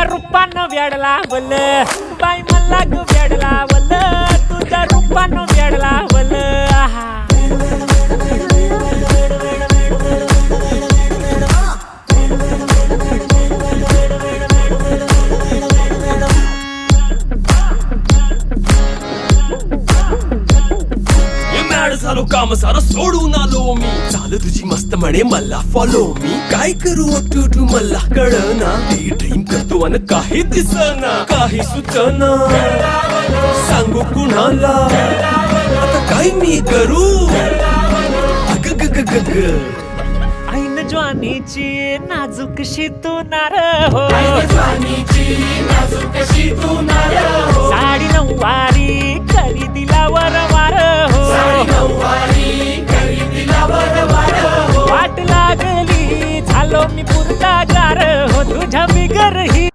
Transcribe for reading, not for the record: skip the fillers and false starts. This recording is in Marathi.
तुझ्या रूपानं वेडला वल बाई मला ग वेडला वल तुझ्या रूपानं वेडला वल आहा झालो काम सारं सोडून आलो मी चाल तुझी मस्त म्हणे मला फॉलो मी काय करू टू मला कळना ड्रीम करतो अन काही दिसना काही सुचना सांगू कुणाला आता काय मी करू अग ग ग ग ग ऐन ज्वानीची नाजूकशी तू नार हो साडी नऊवारी करी दिला वरवार हो वाट लागली झालो मी पुरता गार हो तुझ्या बिगर ही